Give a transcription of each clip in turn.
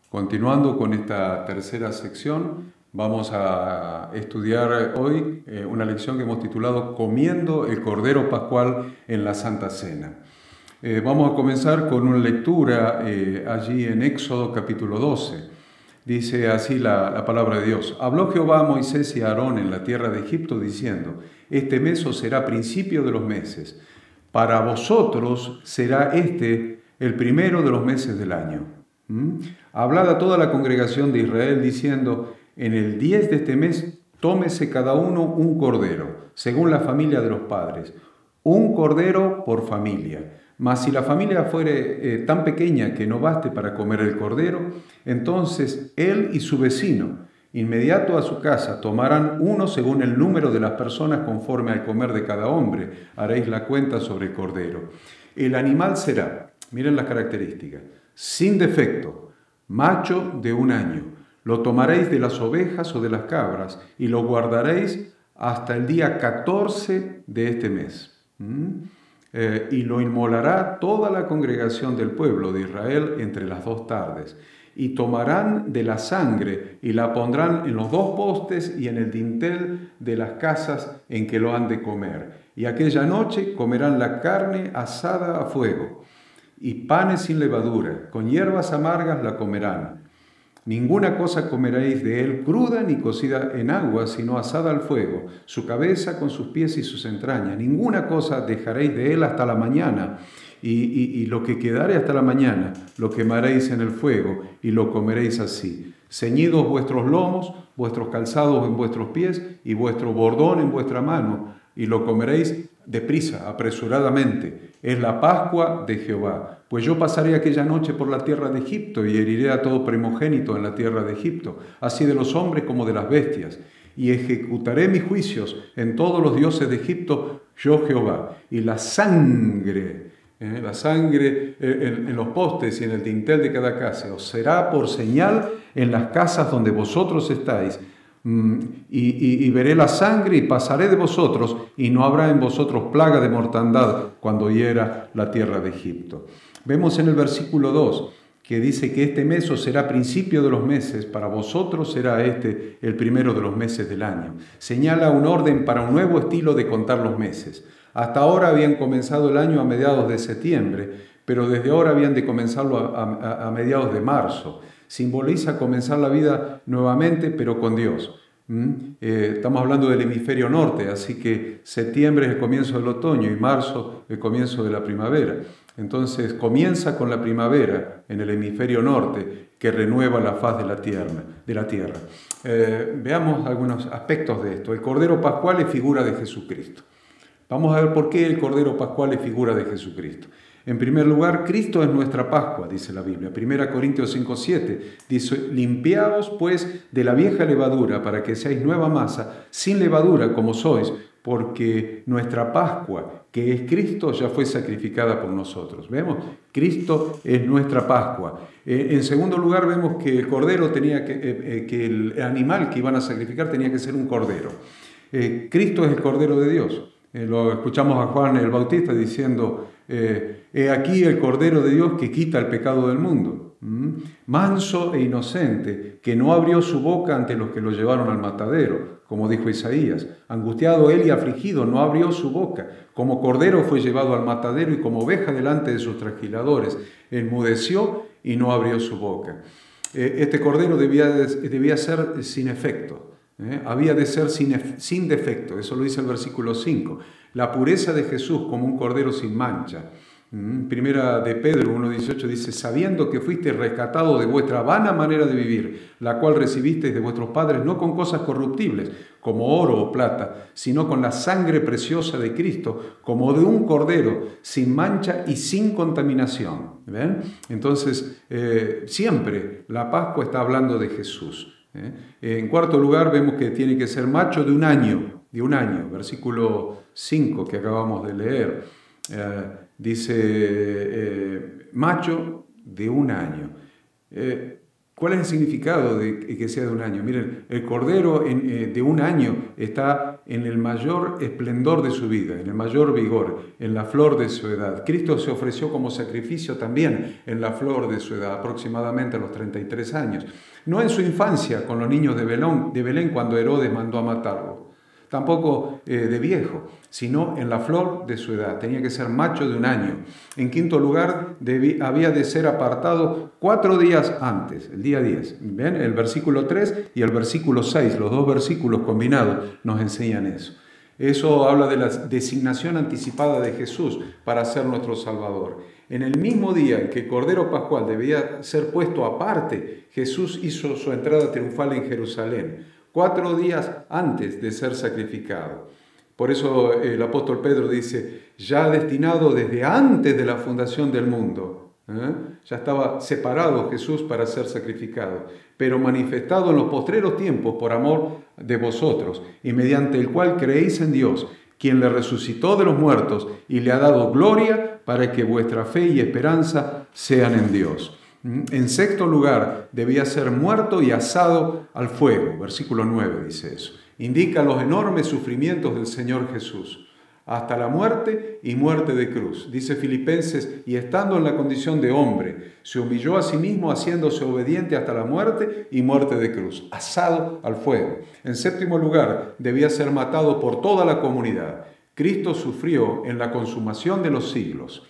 Continuando con esta tercera sección, vamos a estudiar hoy una lección que hemos titulado Comiendo el Cordero Pascual en la Santa Cena. Vamos a comenzar con una lectura allí en Éxodo capítulo 12. Dice así la palabra de Dios. Habló Jehová a Moisés y a Aarón en la tierra de Egipto diciendo, este mes os será principio de los meses. Para vosotros será este el primero de los meses del año. Hablad a toda la congregación de Israel diciendo, en el 10 de este mes tómese cada uno un cordero, según la familia de los padres, un cordero por familia. Mas si la familia fuere tan pequeña que no baste para comer el cordero, entonces él y su vecino, inmediato a su casa, tomarán uno según el número de las personas conforme al comer de cada hombre. Haréis la cuenta sobre el cordero. El animal será, miren las características, sin defecto, macho de 1 año. Lo tomaréis de las ovejas o de las cabras y lo guardaréis hasta el día 14 de este mes. Y lo inmolará toda la congregación del pueblo de Israel entre las 2 tardes. Y tomarán de la sangre y la pondrán en los 2 postes y en el dintel de las casas en que lo han de comer. Y aquella noche comerán la carne asada a fuego y panes sin levadura, con hierbas amargas la comerán. Ninguna cosa comeréis de él cruda ni cocida en agua, sino asada al fuego, su cabeza con sus pies y sus entrañas. Ninguna cosa dejaréis de él hasta la mañana, y lo que quedare hasta la mañana lo quemaréis en el fuego, y lo comeréis así. Ceñidos vuestros lomos, vuestros calzados en vuestros pies, y vuestro bordón en vuestra mano, y lo comeréis deprisa, apresuradamente. Es la Pascua de Jehová. Pues yo pasaré aquella noche por la tierra de Egipto y heriré a todo primogénito en la tierra de Egipto, así de los hombres como de las bestias. Y ejecutaré mis juicios en todos los dioses de Egipto, yo Jehová. Y la sangre en los postes y en el dintel de cada casa os será por señal en las casas donde vosotros estáis. Y veré la sangre y pasaré de vosotros, y no habrá en vosotros plaga de mortandad cuando hiera la tierra de Egipto. Vemos en el versículo 2 que dice que este mes os será principio de los meses, para vosotros será este el primero de los meses del año. Señala un orden para un nuevo estilo de contar los meses. Hasta ahora habían comenzado el año a mediados de septiembre, pero desde ahora habían de comenzarlo a mediados de marzo. Simboliza comenzar la vida nuevamente, pero con Dios. Estamos hablando del hemisferio norte, así que septiembre es el comienzo del otoño y marzo el comienzo de la primavera. Entonces comienza con la primavera en el hemisferio norte, que renueva la faz de la tierra. Veamos algunos aspectos de esto. El Cordero Pascual es figura de Jesucristo. Vamos a ver por qué el Cordero Pascual es figura de Jesucristo. En primer lugar, Cristo es nuestra Pascua, dice la Biblia. 1 Corintios 5:7 dice, limpiaos pues de la vieja levadura para que seáis nueva masa, sin levadura como sois, porque nuestra Pascua, que es Cristo, ya fue sacrificada por nosotros. ¿Vemos? Cristo es nuestra Pascua. En segundo lugar, vemos que el cordero que el animal que iban a sacrificar tenía que ser un cordero. Cristo es el Cordero de Dios. Lo escuchamos a Juan el Bautista diciendo, he aquí el Cordero de Dios que quita el pecado del mundo. Manso e inocente, que no abrió su boca ante los que lo llevaron al matadero, como dijo Isaías. Angustiado él y afligido, no abrió su boca. Como cordero fue llevado al matadero y como oveja delante de sus trasquiladores. Enmudeció y no abrió su boca. Este cordero debía ser sin efecto. Había de ser sin defecto, eso lo dice el versículo 5. La pureza de Jesús como un cordero sin mancha. Primera de Pedro 1:18 dice, sabiendo que fuiste rescatado de vuestra vana manera de vivir, la cual recibisteis de vuestros padres, no con cosas corruptibles, como oro o plata, sino con la sangre preciosa de Cristo, como de un cordero, sin mancha y sin contaminación. ¿Ven? Entonces, siempre la Pascua está hablando de Jesús. En cuarto lugar, vemos que tiene que ser macho de un año, versículo 5 que acabamos de leer. Dice, macho de 1 año. ¿Cuál es el significado de que sea de 1 año? Miren, el cordero de 1 año está en el mayor esplendor de su vida, en el mayor vigor, en la flor de su edad. Cristo se ofreció como sacrificio también en la flor de su edad, aproximadamente a los 33 años. No en su infancia con los niños de Belén cuando Herodes mandó a matarlo, tampoco de viejo, sino en la flor de su edad. Tenía que ser macho de 1 año. En quinto lugar, había de ser apartado 4 días antes, el día 10. ¿Ven? El versículo 3 y el versículo 6, los dos versículos combinados nos enseñan eso. Eso habla de la designación anticipada de Jesús para ser nuestro Salvador. En el mismo día en que el Cordero Pascual debía ser puesto aparte, Jesús hizo su entrada triunfal en Jerusalén, 4 días antes de ser sacrificado. Por eso el apóstol Pedro dice, ya destinado desde antes de la fundación del mundo, ya estaba separado Jesús para ser sacrificado, pero manifestado en los postreros tiempos por amor de vosotros, y mediante el cual creéis en Dios, quien le resucitó de los muertos y le ha dado gloria para que vuestra fe y esperanza sean en Dios. En sexto lugar, debía ser muerto y asado al fuego. Versículo 9 dice eso. Indica los enormes sufrimientos del Señor Jesús, hasta la muerte y muerte de cruz. Dice Filipenses, y estando en la condición de hombre, se humilló a sí mismo haciéndose obediente hasta la muerte y muerte de cruz, asado al fuego. En séptimo lugar, debía ser matado por toda la comunidad. Cristo sufrió en la consumación de los siglos.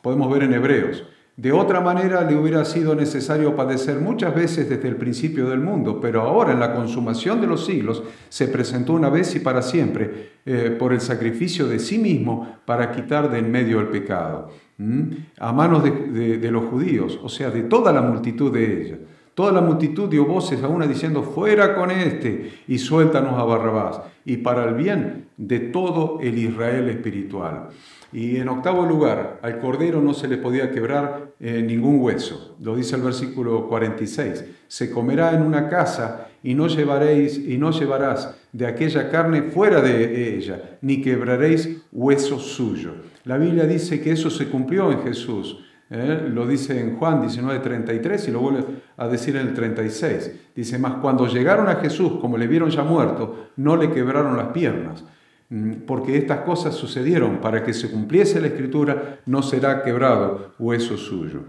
Podemos ver en Hebreos. De otra manera le hubiera sido necesario padecer muchas veces desde el principio del mundo, pero ahora en la consumación de los siglos se presentó una vez y para siempre por el sacrificio de sí mismo para quitar de en medio el pecado, a manos de los judíos, o sea, de toda la multitud de ellos. Toda la multitud dio voces a una diciendo, fuera con este y suéltanos a Barrabás, y para el bien de todo el Israel espiritual. Y en octavo lugar, al Cordero no se le podía quebrar ningún hueso. Lo dice el versículo 46. Se comerá en una casa y no llevarás de aquella carne fuera de ella, ni quebraréis hueso suyo. La Biblia dice que eso se cumplió en Jesús. Lo dice en Juan 19:33 y lo vuelve a decir en el 36. Dice, mas cuando llegaron a Jesús, como le vieron ya muerto, no le quebraron las piernas. Porque estas cosas sucedieron para que se cumpliese la Escritura, no será quebrado hueso suyo.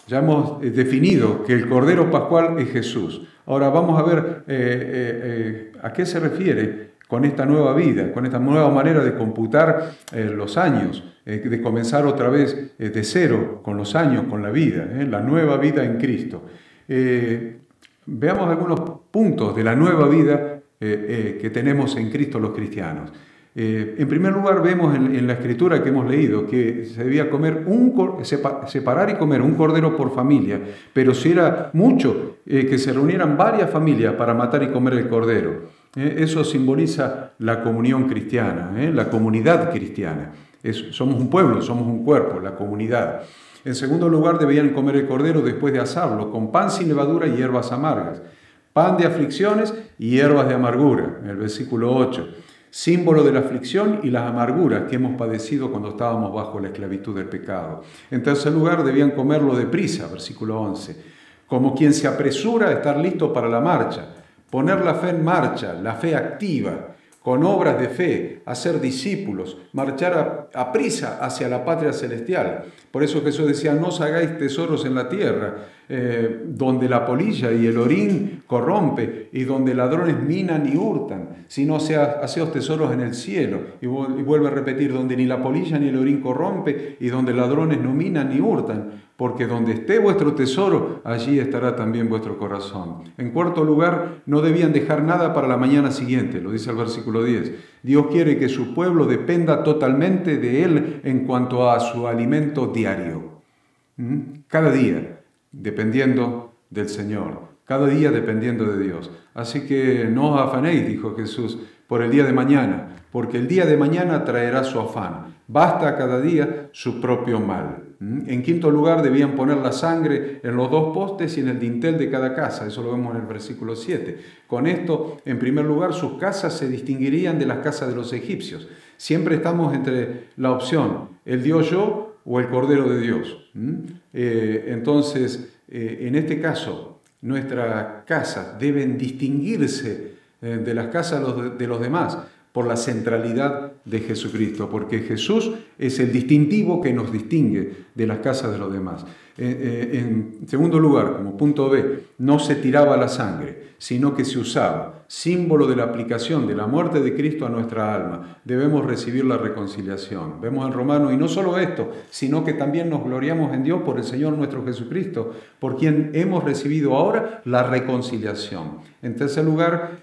Ya hemos definido que el Cordero Pascual es Jesús. Ahora vamos a ver a qué se refiere con esta nueva vida, con esta nueva manera de computar los años, de comenzar otra vez de cero con los años, con la vida, la nueva vida en Cristo. Veamos algunos puntos de la nueva vida que tenemos en Cristo los cristianos. En primer lugar, vemos en la escritura que hemos leído que se debía separar y comer un cordero por familia, pero si era mucho, que se reunieran varias familias para matar y comer el cordero. Eso simboliza la comunión cristiana, la comunidad cristiana. Somos un pueblo, somos un cuerpo, la comunidad. En segundo lugar, debían comer el cordero después de asarlo, con pan sin levadura y hierbas amargas. Pan de aflicciones y hierbas de amargura, en el versículo 8. Símbolo de la aflicción y las amarguras que hemos padecido cuando estábamos bajo la esclavitud del pecado. En tercer lugar, debían comerlo deprisa, versículo 11, como quien se apresura a estar listo para la marcha, poner la fe en marcha, la fe activa, con obras de fe, hacer discípulos, marchar a prisa hacia la patria celestial. Por eso Jesús decía, no os hagáis tesoros en la tierra, donde la polilla y el orín corrompe y donde ladrones minan y hurtan, sino haceos tesoros en el cielo. Y vuelve a repetir, donde ni la polilla ni el orín corrompe y donde ladrones no minan ni hurtan, porque donde esté vuestro tesoro, allí estará también vuestro corazón. En cuarto lugar, no debían dejar nada para la mañana siguiente, lo dice el versículo 10. Dios quiere que su pueblo dependa totalmente de Él en cuanto a su alimento diario. Cada día, dependiendo del Señor. Cada día dependiendo de Dios. Así que no os afanéis, dijo Jesús, por el día de mañana, porque el día de mañana traerá su afán. Basta cada día su propio mal. En quinto lugar, debían poner la sangre en los 2 postes y en el dintel de cada casa. Eso lo vemos en el versículo 7. Con esto, en primer lugar, sus casas se distinguirían de las casas de los egipcios. Siempre estamos entre la opción, el Dios yo o el Cordero de Dios. Entonces, en este caso, nuestras casas deben distinguirse de las casas de los demás, por la centralidad de Jesucristo, porque Jesús es el distintivo que nos distingue de las casas de los demás. En segundo lugar, como punto B, no se tiraba la sangre, sino que se usaba, símbolo de la aplicación de la muerte de Cristo a nuestra alma. Debemos recibir la reconciliación. Vemos en Romanos, y no solo esto, sino que también nos gloriamos en Dios por el Señor nuestro Jesucristo, por quien hemos recibido ahora la reconciliación. En tercer lugar,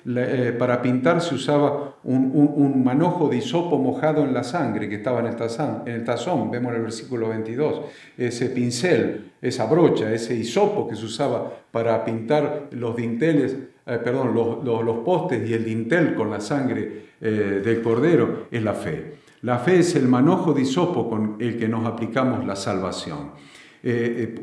para pintar se usaba un manojo de hisopo mojado en la sangre que estaba en el tazón, vemos en el versículo 22, ese pincel, esa brocha, ese hisopo que se usaba para pintar los dinteles, los postes y el dintel con la sangre del cordero, es la fe. La fe es el manojo de hisopo con el que nos aplicamos la salvación.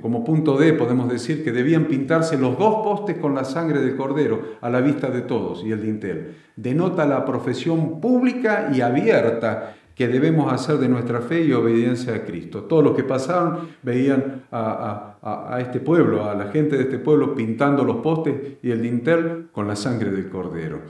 Como punto D podemos decir que debían pintarse los dos postes con la sangre del cordero a la vista de todos y el dintel. Denota la profesión pública y abierta que debemos hacer de nuestra fe y obediencia a Cristo. Todos los que pasaron veían a este pueblo, a la gente de este pueblo pintando los postes y el dintel con la sangre del cordero.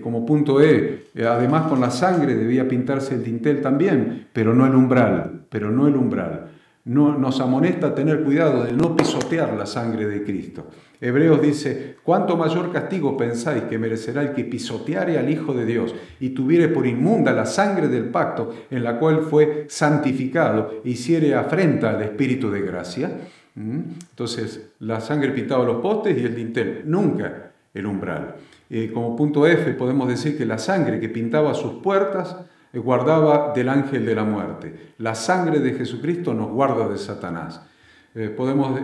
Como punto E, además con la sangre debía pintarse el dintel también, pero no el umbral. Nos amonesta a tener cuidado de no pisotear la sangre de Cristo. Hebreos dice, ¿cuánto mayor castigo pensáis que merecerá el que pisoteare al Hijo de Dios y tuviere por inmunda la sangre del pacto en la cual fue santificado e hiciere afrenta al Espíritu de gracia? Entonces, la sangre pintaba los postes y el dintel, nunca el umbral. Como punto F podemos decir que la sangre que pintaba sus puertas guardaba del ángel de la muerte. La sangre de Jesucristo nos guarda de Satanás. Podemos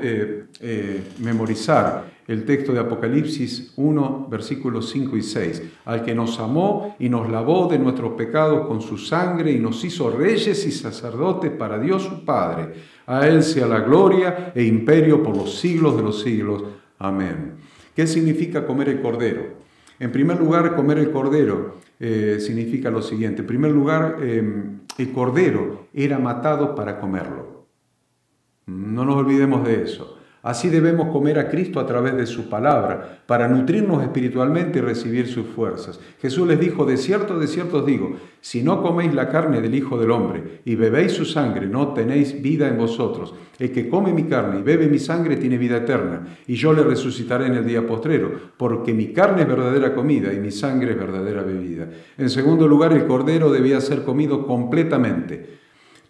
memorizar el texto de Apocalipsis 1, versículos 5 y 6. Al que nos amó y nos lavó de nuestros pecados con su sangre y nos hizo reyes y sacerdotes para Dios su Padre. A Él sea la gloria e imperio por los siglos de los siglos. Amén. ¿Qué significa comer el cordero? En primer lugar, comer el cordero significa lo siguiente. En primer lugar, el cordero era matado para comerlo. No nos olvidemos de eso. Así debemos comer a Cristo a través de su palabra, para nutrirnos espiritualmente y recibir sus fuerzas. Jesús les dijo, de cierto os digo, si no coméis la carne del Hijo del Hombre y bebéis su sangre, no tenéis vida en vosotros. El que come mi carne y bebe mi sangre tiene vida eterna, y yo le resucitaré en el día postrero, porque mi carne es verdadera comida y mi sangre es verdadera bebida. En segundo lugar, el cordero debía ser comido completamente.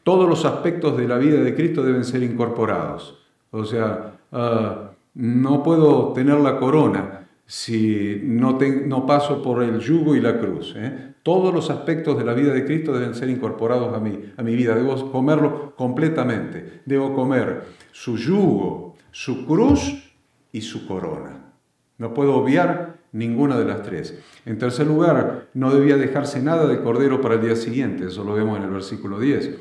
Todos los aspectos de la vida de Cristo deben ser incorporados. O sea, no puedo tener la corona si no paso por el yugo y la cruz. Todos los aspectos de la vida de Cristo deben ser incorporados a mi vida. Debo comerlo completamente. Debo comer su yugo, su cruz y su corona. No puedo obviar ninguna de las tres. En tercer lugar, no debía dejarse nada de cordero para el día siguiente. Eso lo vemos en el versículo 10.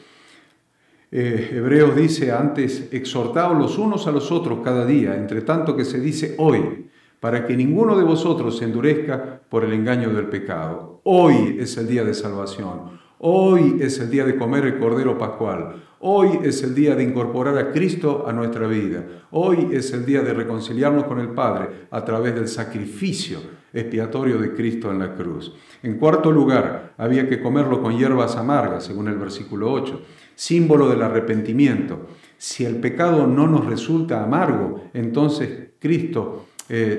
Hebreos dice antes, exhortaos los unos a los otros cada día, entre tanto que se dice hoy, para que ninguno de vosotros se endurezca por el engaño del pecado. Hoy es el día de salvación, hoy es el día de comer el cordero pascual, hoy es el día de incorporar a Cristo a nuestra vida, hoy es el día de reconciliarnos con el Padre a través del sacrificio expiatorio de Cristo en la cruz. En cuarto lugar, había que comerlo con hierbas amargas, según el versículo 8. Símbolo del arrepentimiento. Si el pecado no nos resulta amargo, entonces Cristo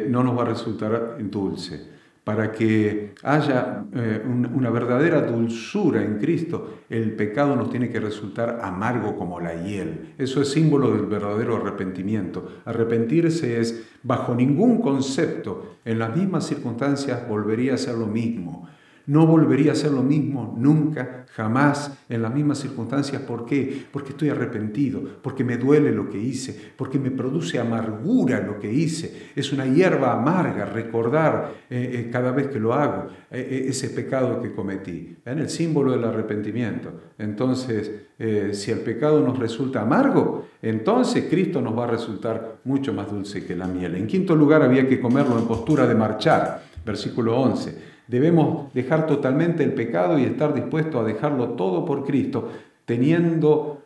no nos va a resultar dulce. Para que haya una verdadera dulzura en Cristo, el pecado nos tiene que resultar amargo como la hiel. Eso es símbolo del verdadero arrepentimiento. Arrepentirse es, bajo ningún concepto, en las mismas circunstancias, volvería a ser lo mismo. No volvería a ser lo mismo nunca, jamás, en las mismas circunstancias. ¿Por qué? Porque estoy arrepentido, porque me duele lo que hice, porque me produce amargura lo que hice. Es una hierba amarga recordar cada vez que lo hago, ese pecado que cometí. ¿Ven? El símbolo del arrepentimiento. Entonces, si el pecado nos resulta amargo, entonces Cristo nos va a resultar mucho más dulce que la miel. En quinto lugar, había que comerlo en postura de marchar. Versículo 11. Debemos dejar totalmente el pecado y estar dispuestos a dejarlo todo por Cristo, teniéndolo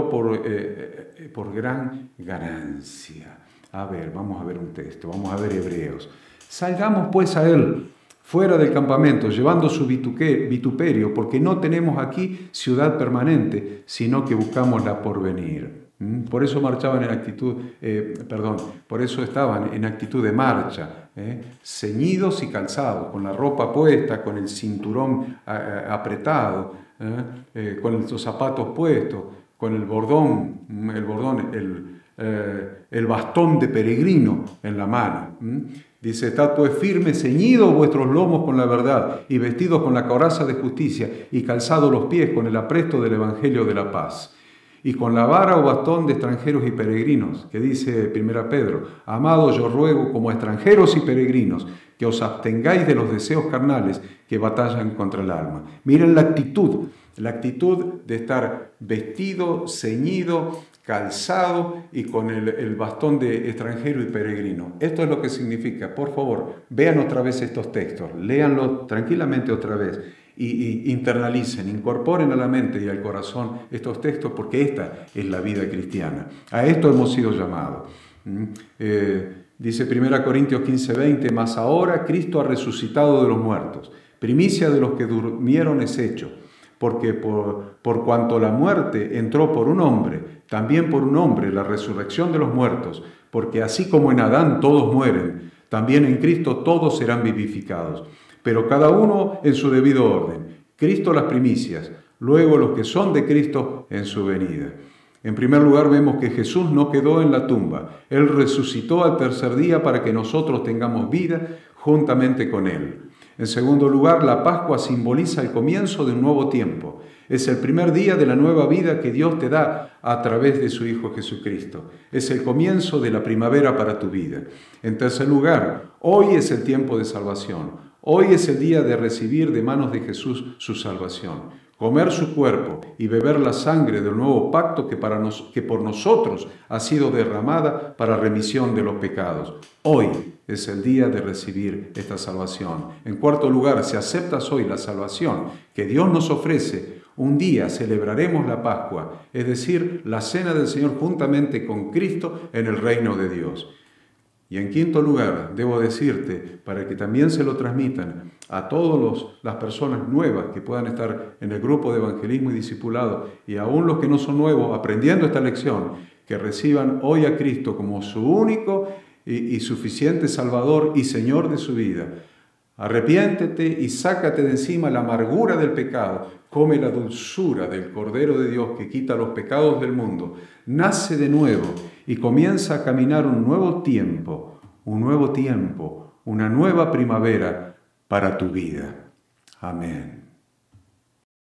por gran ganancia. A ver, vamos a ver un texto, vamos a ver Hebreos. Salgamos pues a Él fuera del campamento, llevando su vituperio, porque no tenemos aquí ciudad permanente, sino que buscamos la porvenir. Por eso marchaban en actitud, por eso estaban en actitud de marcha, ceñidos y calzados, con la ropa puesta, con el cinturón apretado, con los zapatos puestos, con el bastón de peregrino en la mano. Dice, estad pues firmes, ceñidos vuestros lomos con la verdad, y vestidos con la coraza de justicia, y calzados los pies con el apresto del evangelio de la paz. Y con la vara o bastón de extranjeros y peregrinos, que dice 1 Pedro, amados, yo ruego como extranjeros y peregrinos, que os abstengáis de los deseos carnales que batallan contra el alma. Miren la actitud de estar vestido, ceñido, calzado y con el bastón de extranjero y peregrino. Esto es lo que significa. Por favor, vean otra vez estos textos, léanlos tranquilamente otra vez y internalicen, incorporen a la mente y al corazón estos textos, porque esta es la vida cristiana. A esto hemos sido llamados. Dice 1 Corintios 15:20, mas ahora Cristo ha resucitado de los muertos, primicia de los que durmieron es hecho, porque por cuanto la muerte entró por un hombre, también por un hombre la resurrección de los muertos, porque así como en Adán todos mueren, también en Cristo todos serán vivificados, pero cada uno en su debido orden. Cristo las primicias, luego los que son de Cristo en su venida. En primer lugar vemos que Jesús no quedó en la tumba, Él resucitó al tercer día para que nosotros tengamos vida juntamente con Él. En segundo lugar, la Pascua simboliza el comienzo de un nuevo tiempo. Es el primer día de la nueva vida que Dios te da a través de su Hijo Jesucristo. Es el comienzo de la primavera para tu vida. En tercer lugar, hoy es el tiempo de salvación. Hoy es el día de recibir de manos de Jesús su salvación, comer su cuerpo y beber la sangre del nuevo pacto que por nosotros ha sido derramada para remisión de los pecados. Hoy es el día de recibir esta salvación. En cuarto lugar, si aceptas hoy la salvación que Dios nos ofrece, un día celebraremos la Pascua, es decir, la cena del Señor juntamente con Cristo en el reino de Dios. Y en quinto lugar, debo decirte, para que también se lo transmitan a todas las personas nuevas que puedan estar en el grupo de evangelismo y discipulado, y aún los que no son nuevos, aprendiendo esta lección, que reciban hoy a Cristo como su único y suficiente Salvador y Señor de su vida. Arrepiéntete y sácate de encima la amargura del pecado. Come la dulzura del Cordero de Dios que quita los pecados del mundo. Nace de nuevo y comienza a caminar un nuevo tiempo, una nueva primavera para tu vida. Amén.